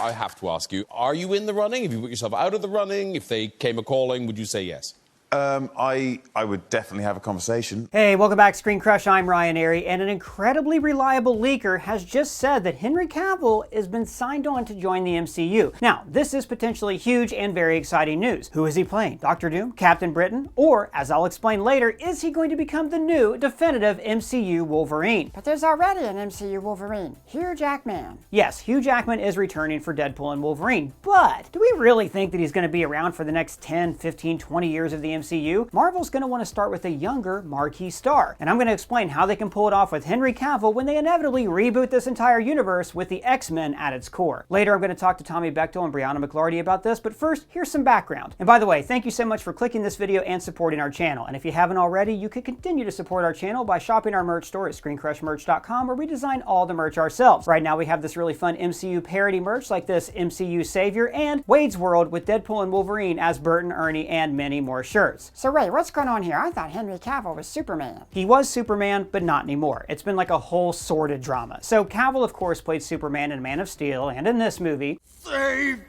I have to ask you, are you in the running? Have you put yourself out of the running? If they came a-calling, would you say yes? I would definitely have a conversation. Hey, welcome back to ScreenCrush. I'm Ryan Airy, and an incredibly reliable leaker has just said that Henry Cavill has been signed on to join the MCU. Now, this is potentially huge and very exciting news. Who is he playing? Dr. Doom? Captain Britain? Or, as I'll explain later, is he going to become the new definitive MCU Wolverine? But there's already an MCU Wolverine, Hugh Jackman. Yes, Hugh Jackman is returning for Deadpool and Wolverine, but do we really think that he's going to be around for the next 10, 15, 20 years of the MCU? Marvel's going to want to start with a younger marquee star, and I'm going to explain how they can pull it off with Henry Cavill when they inevitably reboot this entire universe with the X-Men at its core. Later, I'm going to talk to Tommy Bechtel and Brianna McLarty about this, but first, here's some background. And by the way, thank you so much for clicking this video and supporting our channel. And if you haven't already, you can continue to support our channel by shopping our merch store at ScreenCrushMerch.com, where we design all the merch ourselves. Right now, we have this really fun MCU parody merch like this MCU Savior and Wade's World with Deadpool and Wolverine as Bert and Ernie and many more shirts. So wait, what's going on here? I thought Henry Cavill was Superman. He was Superman, but not anymore. It's been like a whole sordid drama. So Cavill, of course, played Superman in Man of Steel and in this movie, Save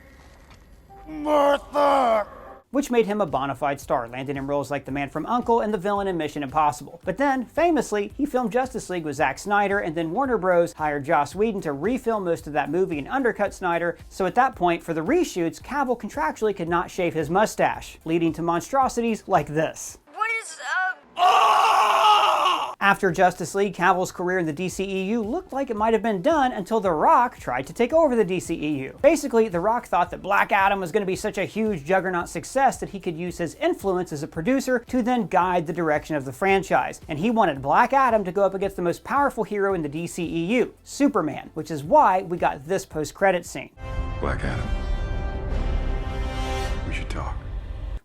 Martha! which made him a bona fide star, landing in roles like the Man from U.N.C.L.E. and the villain in Mission Impossible. But then, famously, he filmed Justice League with Zack Snyder, and then Warner Bros. Hired Joss Whedon to refilm most of that movie and undercut Snyder, so at that point, for the reshoots, Cavill contractually could not shave his mustache, leading to monstrosities like this. What is After Justice League, Cavill's career in the DCEU looked like it might have been done until The Rock tried to take over the DCEU. Basically, The Rock thought that Black Adam was going to be such a huge juggernaut success that he could use his influence as a producer to then guide the direction of the franchise. And he wanted Black Adam to go up against the most powerful hero in the DCEU, Superman, which is why we got this post-credits scene. Black Adam. We should talk.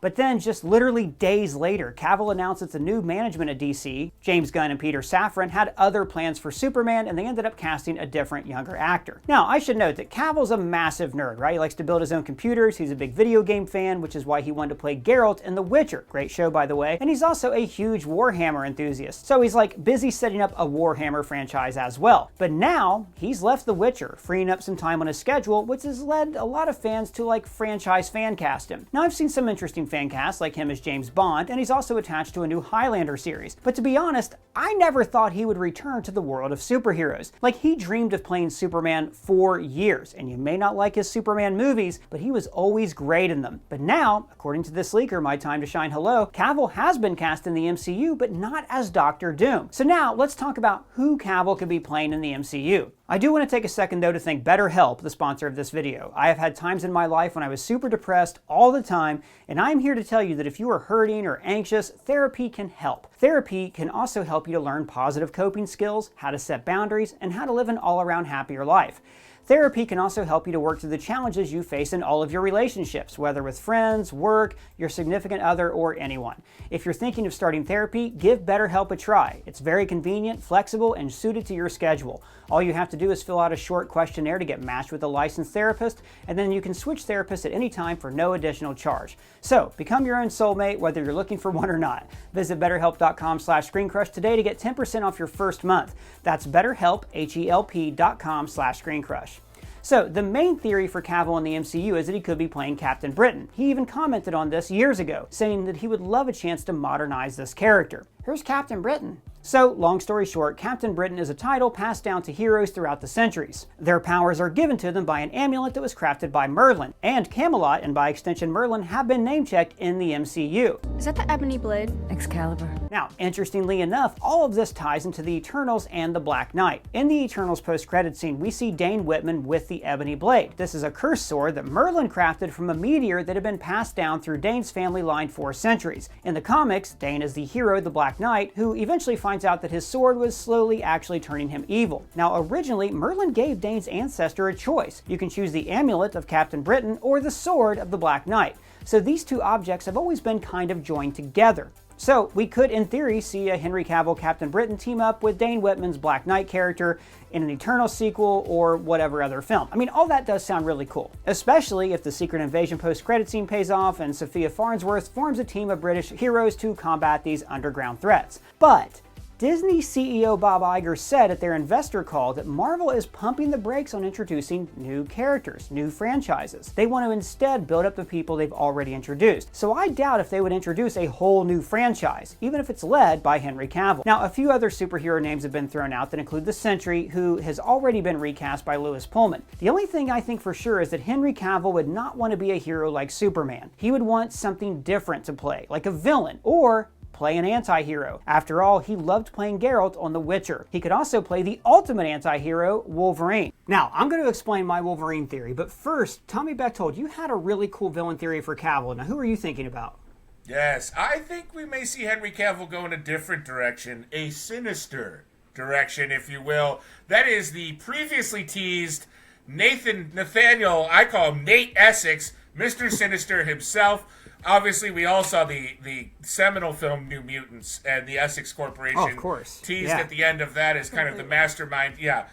But then, just literally days later, Cavill announced that the new management at DC, James Gunn and Peter Safran, had other plans for Superman, and they ended up casting a different, younger actor. Now, I should note that Cavill's a massive nerd, right? He likes to build his own computers, he's a big video game fan, which is why he wanted to play Geralt in The Witcher. Great show, by the way. And he's also a huge Warhammer enthusiast. So he's like busy setting up a Warhammer franchise as well. But now, he's left The Witcher, freeing up some time on his schedule, which has led a lot of fans to like franchise fan cast him. Now, I've seen some interesting fan casts like him as James Bond, and he's also attached to a new Highlander series. But to be honest, I never thought he would return to the world of superheroes. Like, he dreamed of playing Superman for years, and you may not like his Superman movies, but he was always great in them. But now, according to this leaker, My Time to Shine Hello, Cavill has been cast in the MCU, but not as Dr. Doom. So now, let's talk about who Cavill could be playing in the MCU. I do want to take a second though to thank BetterHelp, the sponsor of this video. I have had times in my life when I was super depressed all the time, and I'm here to tell you that if you are hurting or anxious, therapy can help. Therapy can also help you to learn positive coping skills, how to set boundaries, and how to live an all-around happier life. Therapy can also help you to work through the challenges you face in all of your relationships, whether with friends, work, your significant other, or anyone. If you're thinking of starting therapy, give BetterHelp a try. It's very convenient, flexible, and suited to your schedule. All you have to do is fill out a short questionnaire to get matched with a licensed therapist, and then you can switch therapists at any time for no additional charge. So, become your own soulmate, whether you're looking for one or not. Visit BetterHelp.com/ScreenCrush today to get 10% off your first month. That's BetterHelp, HELP.com/ScreenCrush. So, the main theory for Cavill in the MCU is that he could be playing Captain Britain. He even commented on this years ago, saying that he would love a chance to modernize this character. Who's Captain Britain? So, long story short, Captain Britain is a title passed down to heroes throughout the centuries. Their powers are given to them by an amulet that was crafted by Merlin, and Camelot, and by extension Merlin, have been name-checked in the MCU. Is that the ebony blade? Excalibur. Now, interestingly enough, all of this ties into the Eternals and the Black Knight. In the Eternals post-credit scene, we see Dane Whitman with the ebony blade. This is a cursed sword that Merlin crafted from a meteor that had been passed down through Dane's family line for centuries. In the comics, Dane is the hero, the Black Knight, who eventually finds out that his sword was slowly actually turning him evil. Now, originally, Merlin gave Dane's ancestor a choice. You can choose the amulet of Captain Britain or the sword of the Black Knight. So these two objects have always been kind of joined together. So we could, in theory, see a Henry Cavill Captain Britain team up with Dane Whitman's Black Knight character in an Eternal sequel or whatever other film. I mean, all that does sound really cool, especially if the Secret Invasion post-credit scene pays off and Sophia Farnsworth forms a team of British heroes to combat these underground threats. But Disney CEO Bob Iger said at their investor call that Marvel is pumping the brakes on introducing new characters, new franchises. They want to instead build up the people they've already introduced. So I doubt if they would introduce a whole new franchise, even if it's led by Henry Cavill. Now, a few other superhero names have been thrown out that include the Sentry, who has already been recast by Lewis Pullman. The only thing I think for sure is that Henry Cavill would not want to be a hero like Superman. He would want something different to play, like a villain, or play an anti-hero. After all, he loved playing Geralt on The Witcher. He could also play the ultimate anti-hero, Wolverine. Now, I'm going to explain my Wolverine theory, but first, Tommy Bechtold, you had a really cool villain theory for Cavill. Now, who are you thinking about? Yes, I think we may see Henry Cavill go in a different direction, a sinister direction, if you will. That is the previously teased Nathaniel, I call him Nate Essex, Mr. Sinister himself. Obviously, we all saw the seminal film New Mutants, and the Essex Corporation of course. teased at the end of that as kind of the mastermind. Yeah,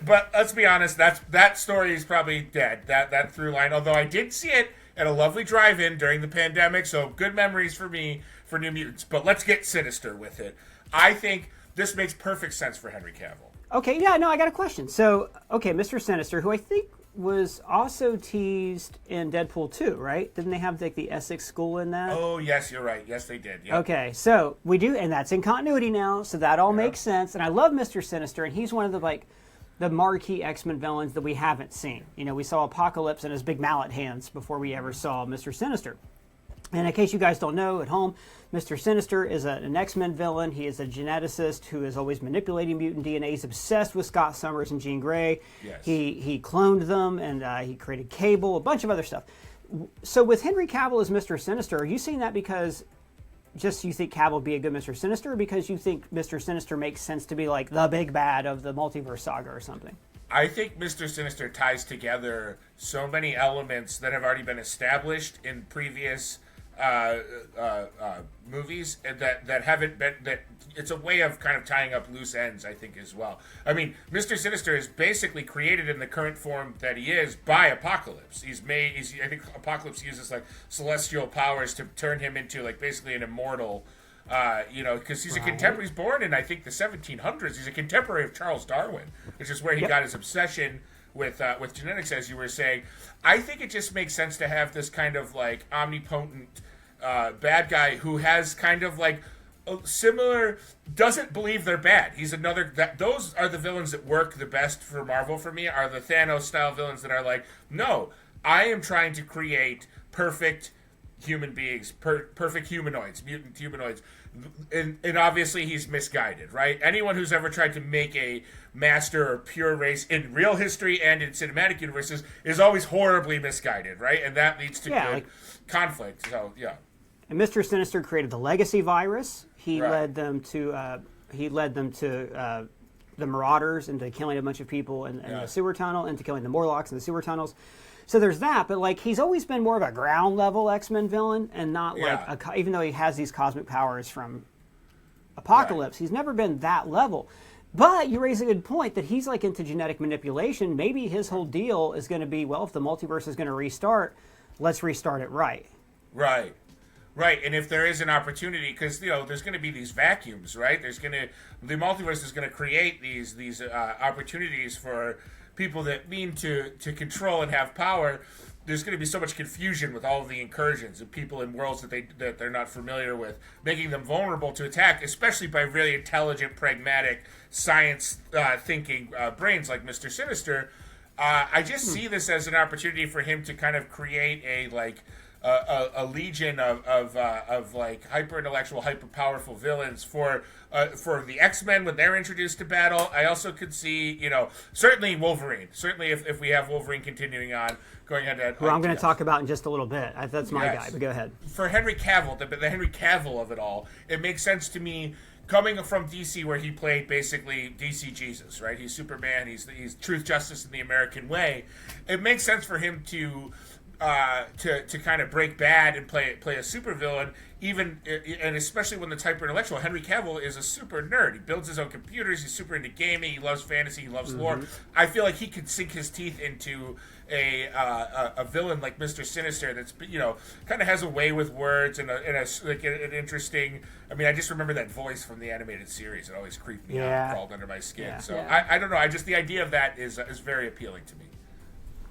but let's be honest, that story is probably dead, that through line, although I did see it at a lovely drive-in during the pandemic, so good memories for me for New Mutants. But let's get sinister with it. I think this makes perfect sense for Henry Cavill. Okay, yeah, no, I got a question. So, okay, Mr. Sinister, who I think was also teased in Deadpool 2, right? Didn't they have like the Essex School in that? Oh, yes, you're right. Yes, they did. Yep. Okay, so we do, and that's in continuity now, so that all makes sense. And I love Mr. Sinister, and he's one of the marquee X-Men villains that we haven't seen. You know, we saw Apocalypse and his big mallet hands before we ever saw Mr. Sinister. And in case you guys don't know at home, Mr. Sinister is an X-Men villain. He is a geneticist who is always manipulating mutant DNA. He's obsessed with Scott Summers and Jean Grey. Yes. He cloned them, and he created Cable, a bunch of other stuff. So with Henry Cavill as Mr. Sinister, are you saying that because just you think Cavill would be a good Mr. Sinister, or because you think Mr. Sinister makes sense to be like the big bad of the multiverse saga or something? I think Mr. Sinister ties together so many elements that have already been established in previous movies that haven't been, that it's a way of kind of tying up loose ends, I think, as well. I mean, Mr. Sinister is basically created in the current form that he is by Apocalypse. I think Apocalypse uses like celestial powers to turn him into like basically an immortal, because he's a contemporary. He's born in, I think, the 1700s. He's a contemporary of Charles Darwin, which is where he got his obsession with genetics, as you were saying. I think it just makes sense to have this kind of like omnipotent bad guy who has kind of like a similar, doesn't believe they're bad. He's another, those are the villains that work the best for Marvel for me, are the Thanos style villains that are like, no, I am trying to create perfect human beings, perfect humanoids, mutant humanoids. And obviously he's misguided, right? Anyone who's ever tried to make a master or pure race in real history and in cinematic universes is always horribly misguided, right? And that leads to conflict. So, yeah. And Mr. Sinister created the Legacy virus. He led them to the Marauders, into killing a bunch of people in the sewer tunnel, into killing the Morlocks in the sewer tunnels. So there's that, but like he's always been more of a ground level X-Men villain, and not like even though he has these cosmic powers from Apocalypse, he's never been that level. But you raise a good point that he's like into genetic manipulation. Maybe his whole deal is going to be, well, if the multiverse is going to restart, let's restart it right. Right, and if there is an opportunity, because there's going to be these vacuums, right? The multiverse is going to create these opportunities for people that mean to control and have power. There's going to be so much confusion with all of the incursions of people in worlds that they're not familiar with, making them vulnerable to attack, especially by really intelligent, pragmatic, science thinking brains like Mr. Sinister. I just see this as an opportunity for him to kind of create a legion of like hyper intellectual, hyper powerful villains for the X-Men when they're introduced to battle. I also could see, certainly Wolverine. Certainly if we have Wolverine continuing on, going head to head. Who I'm going to talk about in just a little bit. That's my guy, but go ahead. For Henry Cavill, the Henry Cavill of it all, it makes sense to me. Coming from DC, where he played basically DC Jesus, right? He's Superman. He's truth, justice, and the American way. It makes sense for him to kind of break bad and play a supervillain, and especially when the hyper intellectual. Henry Cavill is a super nerd. He builds his own computers. He's super into gaming. He loves fantasy. He loves lore. I feel like he could sink his teeth into a villain like Mr. Sinister that's, you know, kind of has a way with words and an interesting. I mean, I just remember that voice from the animated series. It always creeped me out and crawled under my skin. Yeah. So I don't know. The idea of that is very appealing to me.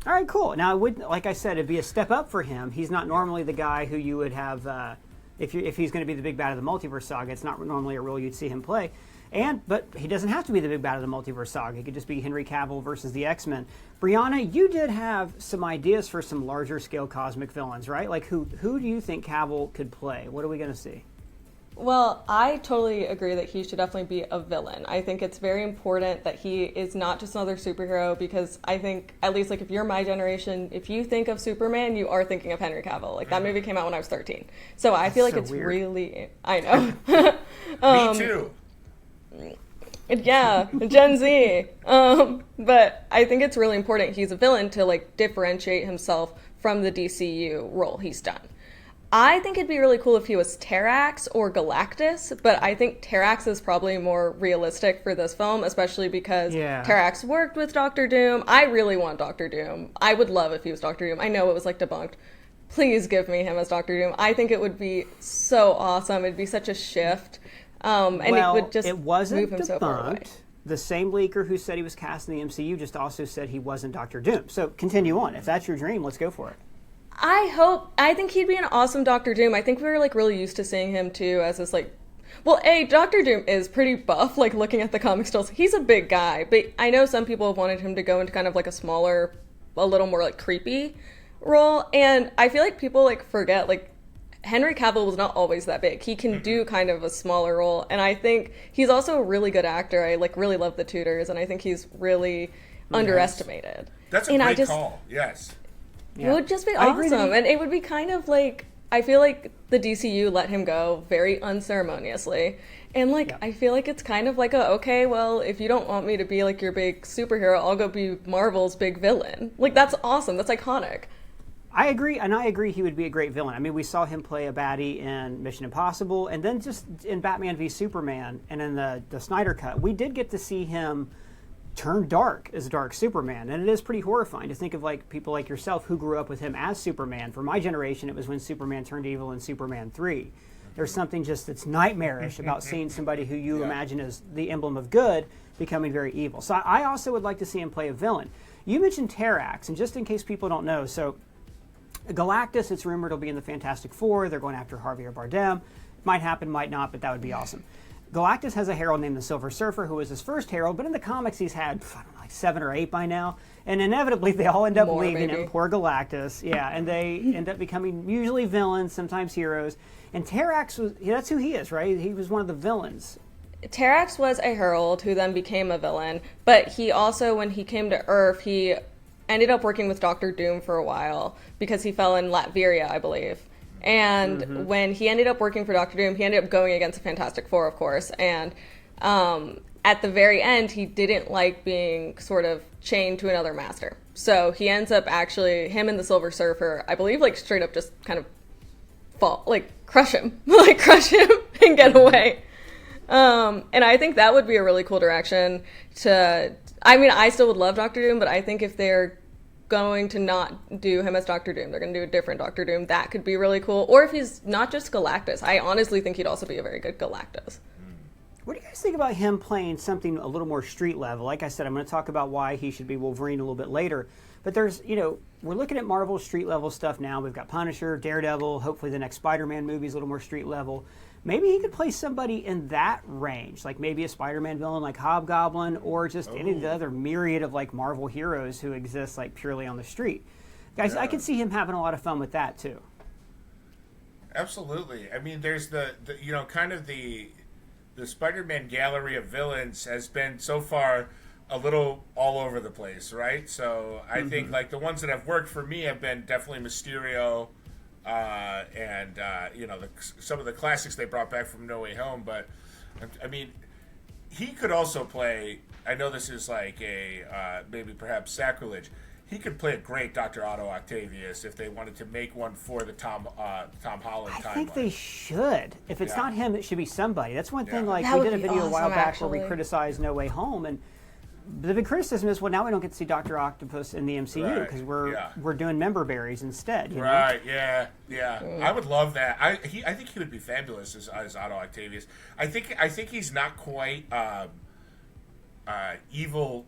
All right, cool. Now, it would, like I said, it'd be a step up for him. He's not normally the guy who you would have, if he's going to be the big bad of the multiverse saga. It's not normally a role you'd see him play. But he doesn't have to be the big bad of the multiverse saga. He could just be Henry Cavill versus the X-Men. Brianna, you did have some ideas for some larger scale cosmic villains, right? Like who do you think Cavill could play? What are we going to see? Well, I totally agree that he should definitely be a villain. I think it's very important that he is not just another superhero, because I think, at least like if you're my generation, if you think of Superman, you are thinking of Henry Cavill. Like that movie came out when I was 13. So I feel like it's weird. Really, I know. Me too. Yeah, Gen Z. But I think it's really important he's a villain to like differentiate himself from the DCU role he's done. I think it'd be really cool if he was Terrax or Galactus, but I think Terrax is probably more realistic for this film, especially because Terrax worked with Doctor Doom. I really want Doctor Doom. I would love if he was Doctor Doom. I know it was like debunked. Please give me him as Doctor Doom. I think it would be so awesome. It'd be such a shift. And well, it would just it wasn't move him so far away. The same leaker who said he was cast in the MCU just also said he wasn't Doctor Doom. So continue on. If that's your dream, let's go for it. I think he'd be an awesome Doctor Doom. I think we were like really used to seeing him too as this like, well, Doctor Doom is pretty buff, like looking at the comic stills. He's a big guy, but I know some people have wanted him to go into kind of like a smaller, a little more like creepy role. And I feel like people like forget, like Henry Cavill was not always that big. He can do kind of a smaller role. And I think he's also a really good actor. I like really love The Tudors, and I think he's really underestimated. That's a great call. Yes. It would just be awesome. And it would be kind of like, I feel like the DCU let him go very unceremoniously. And like, I feel like it's kind of like okay, well, if you don't want me to be like your big superhero, I'll go be Marvel's big villain. Like, that's awesome. That's iconic. I agree, and I agree he would be a great villain. I mean, we saw him play a baddie in Mission Impossible, and then just in Batman v Superman, and in the Snyder Cut, we did get to see him turn dark as Dark Superman, and it is pretty horrifying to think of like people like yourself who grew up with him as Superman. For my generation, it was when Superman turned evil in Superman 3. There's something just that's nightmarish about seeing somebody who you imagine as the emblem of good becoming very evil. So I also would like to see him play a villain. You mentioned Terrax, and just in case people don't know, so Galactus, it's rumored will be in the Fantastic Four. They're going after Javier Bardem. Might happen, might not, but that would be awesome. Galactus has a herald named the Silver Surfer, who was his first herald, but in the comics he's had, I don't know, like 7 or 8 by now. And inevitably they all end up leaving him, poor Galactus. Yeah, and they end up becoming usually villains, sometimes heroes. And Terrax, that's who he is, right? He was one of the villains. Terrax was a herald who then became a villain, but he also, when he came to Earth, he ended up working with Doctor Doom for a while because he fell in Latveria, I believe. And when he ended up working for Doctor Doom, he ended up going against the Fantastic Four, of course. And at the very end, he didn't like being sort of chained to another master. So he ends up actually, him and the Silver Surfer, I believe, like straight up just kind of crush him and get away. And I think that would be a really cool direction to, I mean, I still would love Doctor Doom, but I think if they're going to not do him as Doctor Doom, they're going to do a different Doctor Doom, that could be really cool. Or if he's not just Galactus, I honestly think he'd also be a very good Galactus. What do you guys think about him playing something a little more street level? Like I said, I'm going to talk about why he should be Wolverine a little bit later. But there's, we're looking at Marvel street level stuff now. We've got Punisher, Daredevil, hopefully the next Spider-Man movie is a little more street level. Maybe he could play somebody in that range, like maybe a Spider-Man villain like Hobgoblin, or just any of the other myriad of like Marvel heroes who exist like purely on the street. Guys, I could see him having a lot of fun with that too. Absolutely. I mean, there's the kind of the Spider-Man gallery of villains has been so far a little all over the place, right? So I think like the ones that have worked for me have been definitely Mysterio, and some of the classics they brought back from No Way Home. But I mean, he could also play. I know this is like a maybe perhaps sacrilege. He could play a great Dr. Otto Octavius if they wanted to make one for the Tom Holland timeline. I think they should. If it's not him, it should be somebody. That's one thing. Like That we would did a be video a while awesome, back actually. where we criticized No Way Home, and the big criticism is, well, now we don't get to see Dr. Octopus in the MCU because we're doing member berries instead. You know? Right? Yeah. I would love that. I think he would be fabulous as Otto Octavius. I think he's not quite evil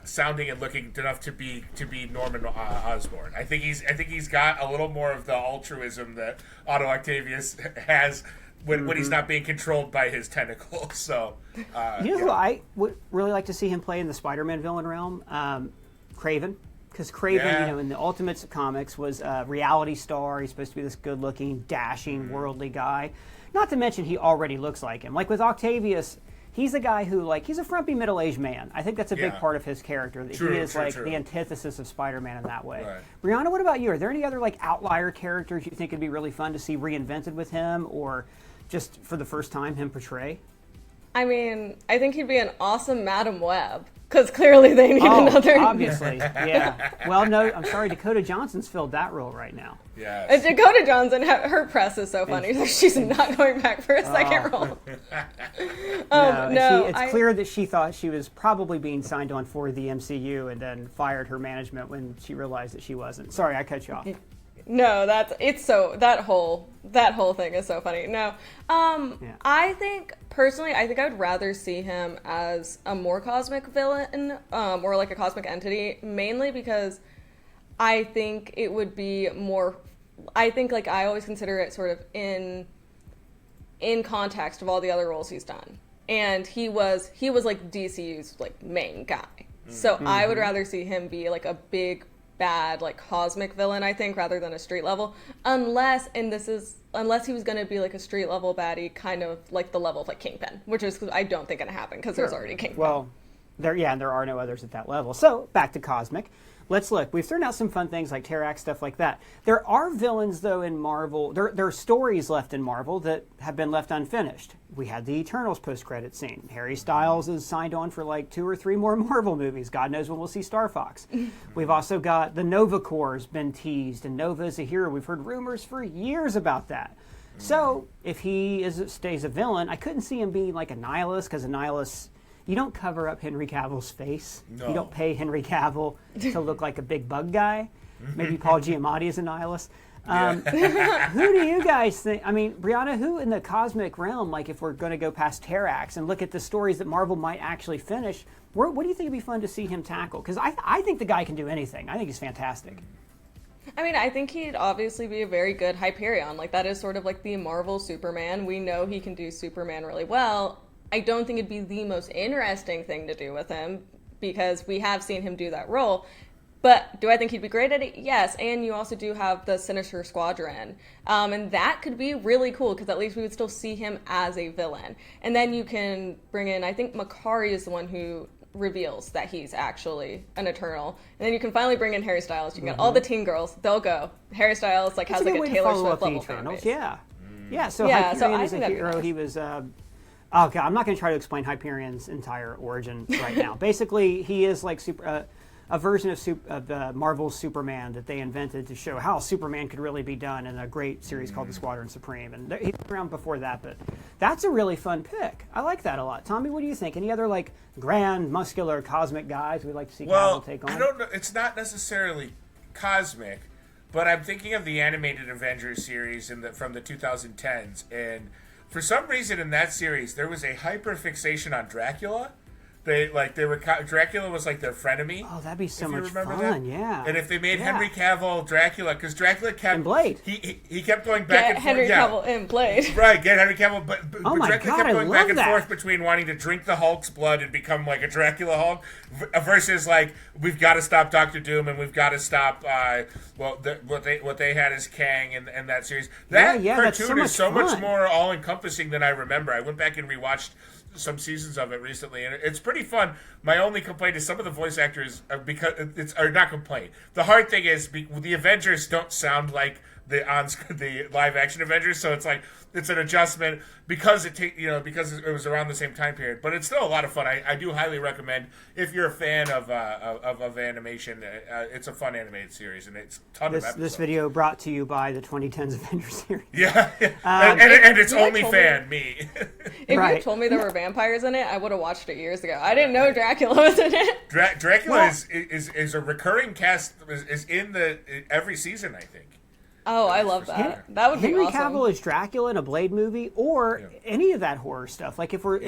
sounding and looking enough to be Norman Osborn. I think he's got a little more of the altruism that Otto Octavius has when he's not being controlled by his tentacles. So who I would really like to see him play in the Spider-Man villain realm? Craven. Because Craven, in the Ultimates comics, was a reality star. He's supposed to be this good-looking, dashing, worldly guy. Not to mention he already looks like him. Like with Octavius, he's a guy who, he's a frumpy middle-aged man. I think that's a big part of his character. That he is the antithesis of Spider-Man in that way. Right. Brianna, what about you? Are there any other outlier characters you think would be really fun to see reinvented with him, or just for the first time him portray? I mean, I think he'd be an awesome Madam Web. Because clearly they need another. Obviously, yeah. Well, no, I'm sorry, Dakota Johnson's filled that role right now. Yeah. Dakota Johnson, her press is so funny. She's not going back for a second role. It's clear that she thought she was probably being signed on for the MCU and then fired her management when she realized that she wasn't. Sorry, I cut you off. No, that whole thing is so funny. No, I think personally, I would rather see him as a more cosmic villain, or a cosmic entity, mainly because I think it would be more. I think I always consider it sort of in context of all the other roles he's done, and he was DCU's main guy. So I would rather see him be a big, bad cosmic villain, I think, rather than a street level, unless he was going to be a street level baddie, kind of the level of Kingpin, which is I don't think going to happen because there's already Kingpin. Well, and there are no others at that level. So back to cosmic. Let's look. We've thrown out some fun things like Terrax, stuff like that. There are villains, though, in Marvel. There are stories left in Marvel that have been left unfinished. We had the Eternals post-credit scene. Harry Styles is signed on for 2 or 3 more Marvel movies. God knows when we'll see Star Fox. We've also got the Nova Corps been teased, and Nova is a hero. We've heard rumors for years about that. So if he stays a villain, I couldn't see him being a nihilist, because a nihilist... You don't cover up Henry Cavill's face. No. You don't pay Henry Cavill to look like a big bug guy. Maybe Paul Giamatti is a nihilist. Who do you guys think? I mean, Brianna, who in the cosmic realm, if we're going to go past Terrax and look at the stories that Marvel might actually finish, what do you think would be fun to see him tackle? Because I think the guy can do anything. I think he's fantastic. I mean, I think he'd obviously be a very good Hyperion. That is sort of the Marvel Superman. We know he can do Superman really well. I don't think it'd be the most interesting thing to do with him because we have seen him do that role. But do I think he'd be great at it? Yes. And you also do have the Sinister Squadron. And that could be really cool because at least we would still see him as a villain. And then you can bring in, I think McLarty is the one who reveals that he's actually an Eternal. And then you can finally bring in Harry Styles. You can get all the teen girls. They'll go. Harry Styles has a Taylor Swift level fan base. Yeah. Yeah, so Hyperion is a hero. Nice. He was... Okay, I'm not going to try to explain Hyperion's entire origin right now. Basically, he is a version of Marvel's Superman that they invented to show how Superman could really be done in a great series called The Squadron Supreme. And he's been around before that, but that's a really fun pick. I like that a lot. Tommy, what do you think? Any other grand, muscular, cosmic guys we'd like to see Cavill take on? I don't know. It's not necessarily cosmic, but I'm thinking of the animated Avengers series from the 2010s, and for some reason in that series, there was a hyper-fixation on Dracula. Dracula was their frenemy. Oh, that'd be so much fun, that. Yeah. And if they made Henry Cavill Dracula, because Dracula kept... And Blade. He kept going back and forth. Henry Cavill in Blade. Right, get Henry Cavill. But Dracula kept going back and that. forth between wanting to drink the Hulk's blood and become a Dracula Hulk versus we've got to stop Doctor Doom and we've got to stop what they had as Kang and that series. That cartoon is so much more all-encompassing than I remember. I went back and rewatched some seasons of it recently, and it's pretty fun. My only complaint is some of the voice actors, not complaint. The hard thing is the Avengers don't sound like the live action Avengers. So it's an adjustment because because it was around the same time period. But it's still a lot of fun. I do highly recommend if you're a fan of animation. It's a fun animated series, and it's a ton of episodes. This video brought to you by the 2010s Avengers series. Yeah, and it's only fan me. If you told me there were vampires in it, I would have watched it years ago. I didn't know Dracula was in it. Dracula is a recurring cast. Is in every season, I think. Oh, I love that. That would be awesome. Henry Cavill is Dracula in a Blade movie, or any of that horror stuff. Like if we're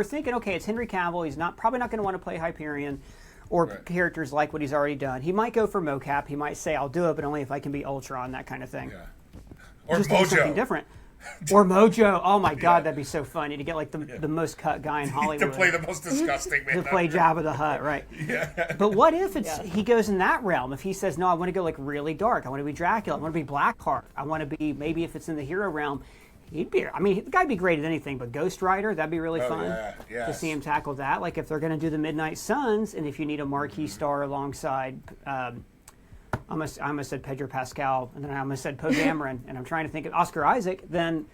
thinking, okay, it's Henry Cavill, he's probably not going to want to play Hyperion or characters like what he's already done. He might go for mocap. He might say, "I'll do it, but only if I can be Ultron," that kind of thing. Yeah. Or just Mojo. Something different. Or Mojo. Oh my God, that'd be so funny to get like the most cut guy in Hollywood to play the most disgusting man. To play Jabba the Hutt, right? Yeah. But what if he goes in that realm? If he says, "No, I want to go like really dark. I want to be Dracula. I want to be Blackheart. I want to be maybe if it's in the hero realm." He'd be. I mean, the guy'd be great at anything, but Ghost Rider, that'd be really fun to see him tackle that. Like if they're going to do the Midnight Suns, and if you need a marquee star alongside. I almost said Pedro Pascal, and then I almost said Poe Dameron, and I'm trying to think of Oscar Isaac, then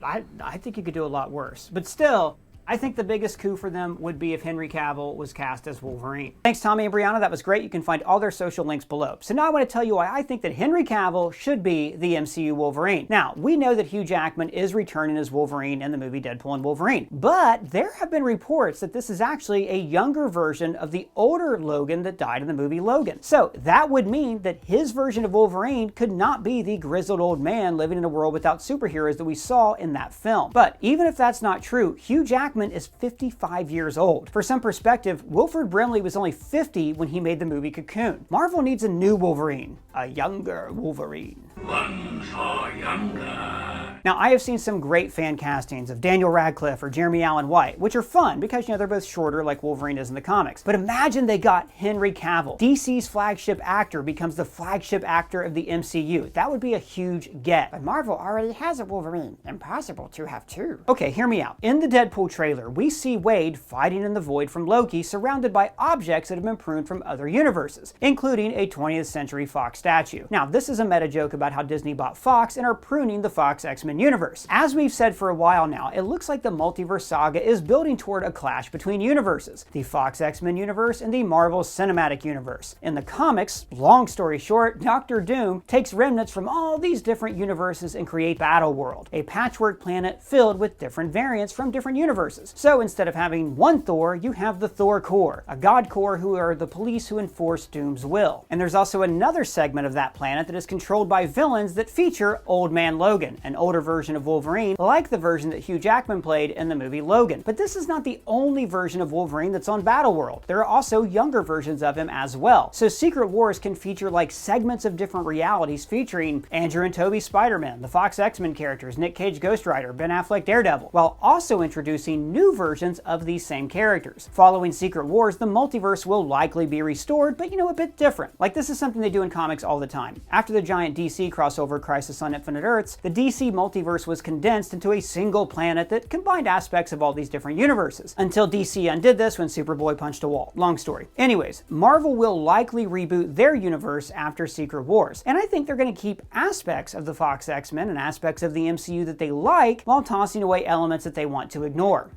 I think you could do a lot worse. But still, I think the biggest coup for them would be if Henry Cavill was cast as Wolverine. Thanks, Tommy and Brianna. That was great. You can find all their social links below. So now I want to tell you why I think that Henry Cavill should be the MCU Wolverine. Now, we know that Hugh Jackman is returning as Wolverine in the movie Deadpool and Wolverine, but there have been reports that this is actually a younger version of the older Logan that died in the movie Logan. So that would mean that his version of Wolverine could not be the grizzled old man living in a world without superheroes that we saw in that film. But even if that's not true, Hugh Jackman is 55 years old. For some perspective, Wilford Brimley was only 50 when he made the movie Cocoon. Marvel needs a new Wolverine, a younger Wolverine. One for younger. Now, I have seen some great fan castings of Daniel Radcliffe or Jeremy Allen White, which are fun because, they're both shorter like Wolverine is in the comics. But imagine they got Henry Cavill. DC's flagship actor becomes the flagship actor of the MCU. That would be a huge get. But Marvel already has a Wolverine. Impossible to have two. Okay, hear me out. In the Deadpool trailer, we see Wade fighting in the void from Loki, surrounded by objects that have been pruned from other universes, including a 20th Century Fox statue. Now, this is a meta joke about how Disney bought Fox and are pruning the Fox X-Men universe. As we've said for a while now, it looks like the multiverse saga is building toward a clash between universes, the Fox X-Men universe and the Marvel Cinematic Universe. In the comics, long story short, Doctor Doom takes remnants from all these different universes and create Battle World, a patchwork planet filled with different variants from different universes. So instead of having one Thor, you have the Thor Corps, a god corps who are the police who enforce Doom's will. And there's also another segment of that planet that is controlled by villains that feature Old Man Logan, an older version of Wolverine, like the version that Hugh Jackman played in the movie Logan. But this is not the only version of Wolverine that's on Battleworld. There are also younger versions of him as well. So Secret Wars can feature like segments of different realities featuring Andrew and Toby Spider-Man, the Fox X-Men characters, Nick Cage Ghost Rider, Ben Affleck Daredevil, while also introducing new versions of these same characters. Following Secret Wars, the multiverse will likely be restored, but a bit different. Like this is something they do in comics all the time. After the giant DC crossover Crisis on Infinite Earths, the DC multiverse was condensed into a single planet that combined aspects of all these different universes, until DC undid this when Superboy punched a wall. Long story. Anyways, Marvel will likely reboot their universe after Secret Wars, and I think they're going to keep aspects of the Fox X-Men and aspects of the MCU that they like, while tossing away elements that they want to ignore.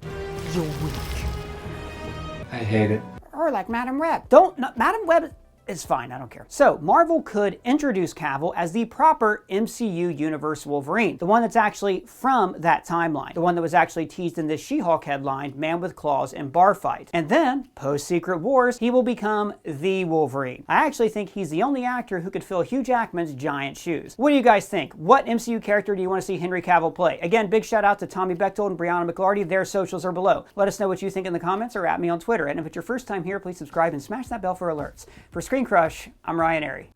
You're weak. I hate it. Or like Madam Web. Madam Web is fine, I don't care. So, Marvel could introduce Cavill as the proper MCU Universe Wolverine, the one that's actually from that timeline, the one that was actually teased in this She-Hulk headline, Man with Claws and Bar Fight. And then, post-Secret Wars, he will become the Wolverine. I actually think he's the only actor who could fill Hugh Jackman's giant shoes. What do you guys think? What MCU character do you want to see Henry Cavill play? Again, big shout out to Tommy Bechtold and Brianna McLarty. Their socials are below. Let us know what you think in the comments or at me on Twitter. And if it's your first time here, please subscribe and smash that bell for alerts. For ScreenCrush, I'm Ryan Airy.